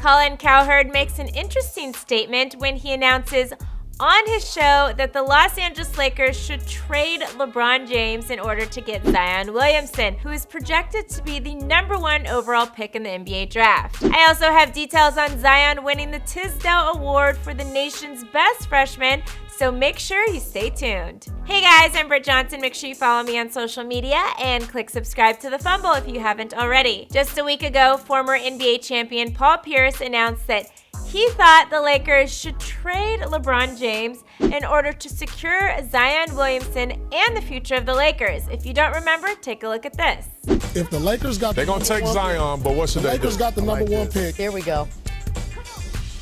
Colin Cowherd makes an interesting statement when he announces on his show that the Los Angeles Lakers should trade LeBron James in order to get Zion Williamson, who is projected to be the #1 overall pick in the NBA draft. I also have details on Zion winning the Tisdale Award for the nation's best freshman, so make sure you stay tuned. Hey guys, I'm Britt Johnson. Make sure you follow me on social media and click subscribe to The Fumble if you haven't already. Just a week ago, former NBA champion Paul Pierce announced that he thought the Lakers should trade LeBron James in order to secure Zion Williamson and the future of the Lakers. If you don't remember, take a look at this. If the Lakers got they're going to take Zion, but what should they do? The Lakers got the #1 pick. Here we go.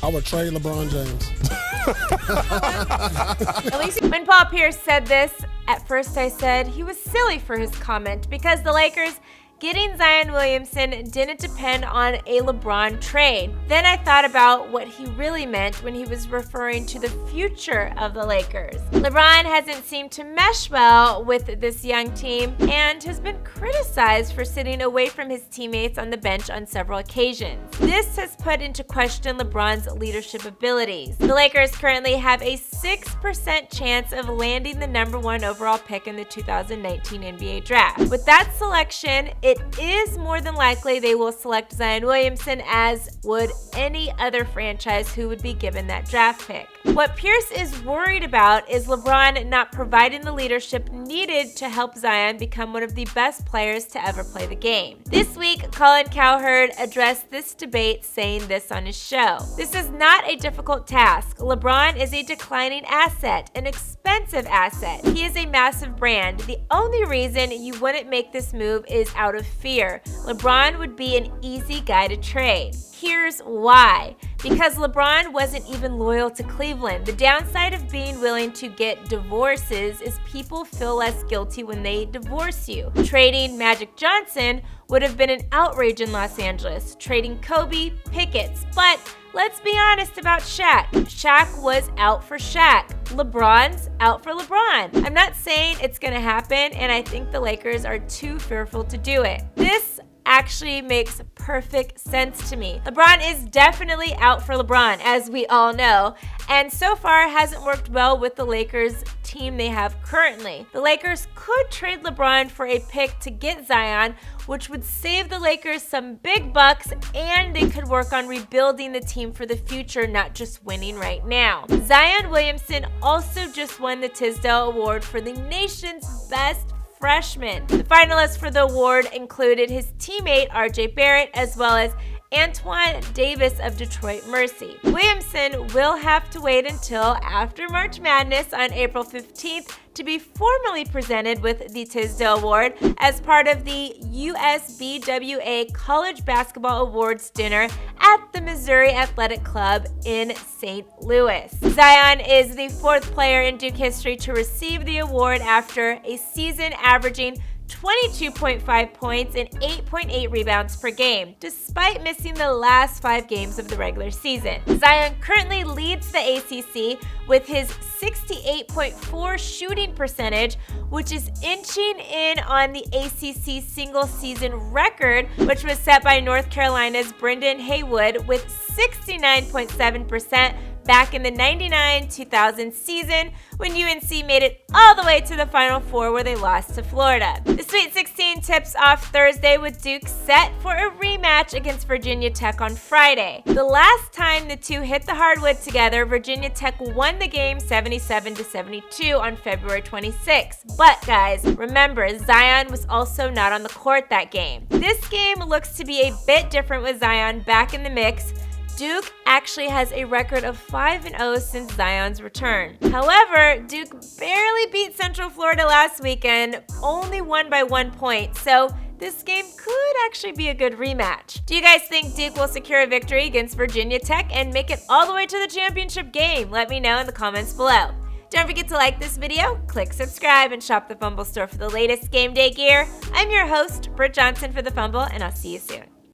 I would trade LeBron James. At least when Paul Pierce said this, at first I said he was silly for his comment because the Lakers getting Zion Williamson didn't depend on a LeBron trade. Then I thought about what he really meant when he was referring to the future of the Lakers. LeBron hasn't seemed to mesh well with this young team and has been criticized for sitting away from his teammates on the bench on several occasions. This has put into question LeBron's leadership abilities. The Lakers currently have a 6% chance of landing the #1 overall pick in the 2019 NBA draft. With that selection, it is more than likely they will select Zion Williamson, as would any other franchise who would be given that draft pick. What Pierce is worried about is LeBron not providing the leadership needed to help Zion become one of the best players to ever play the game. This week, Colin Cowherd addressed this debate, saying this on his show. This is not a difficult task. LeBron is a declining asset, an expensive asset. He is a massive brand. The only reason you wouldn't make this move is out of fear. LeBron would be an easy guy to trade. Here's why. Because LeBron wasn't even loyal to Cleveland. The downside of being willing to get divorces is people feel less guilty when they divorce you. Trading Magic Johnson would have been an outrage in Los Angeles. Trading Kobe, pickets. But let's be honest about Shaq. Shaq was out for Shaq. LeBron's out for LeBron. I'm not saying it's gonna happen, and I think the Lakers are too fearful to do it. This actually makes perfect sense to me. LeBron is definitely out for LeBron, as we all know, and so far hasn't worked well with the Lakers team they have currently. The Lakers could trade LeBron for a pick to get Zion, which would save the Lakers some big bucks, and they could work on rebuilding the team for the future, not just winning right now. Zion Williamson also just won the Tisdale Award for the nation's best freshman. The finalists for the award included his teammate RJ Barrett, as well as Antoine Davis of Detroit Mercy. Williamson will have to wait until after March Madness on April 15th to be formally presented with the Tisdale Award as part of the USBWA College Basketball Awards dinner at the Missouri Athletic Club in St. Louis. Zion is the 4th player in Duke history to receive the award after a season averaging 22.5 points and 8.8 rebounds per game, despite missing the last 5 games of the regular season. Zion currently leads the ACC with his 68.4 shooting percentage, which is inching in on the ACC single-season record, which was set by North Carolina's Brendan Haywood with 69.7% back in the 99-2000 season when UNC made it all the way to the Final Four where they lost to Florida. The Sweet 16 tips off Thursday with Duke set for a rematch against Virginia Tech on Friday. The last time the two hit the hardwood together, Virginia Tech won the game 77-72 on February 26. But guys, remember, Zion was also not on the court that game. This game looks to be a bit different with Zion back in the mix. Duke actually has a record of 5-0 since Zion's return. However, Duke barely beat Central Florida last weekend, only won by 1 point, so this game could actually be a good rematch. Do you guys think Duke will secure a victory against Virginia Tech and make it all the way to the championship game? Let me know in the comments below. Don't forget to like this video, click subscribe, and shop the Fumble store for the latest game day gear. I'm your host, Britt Johnson for the Fumble, and I'll see you soon.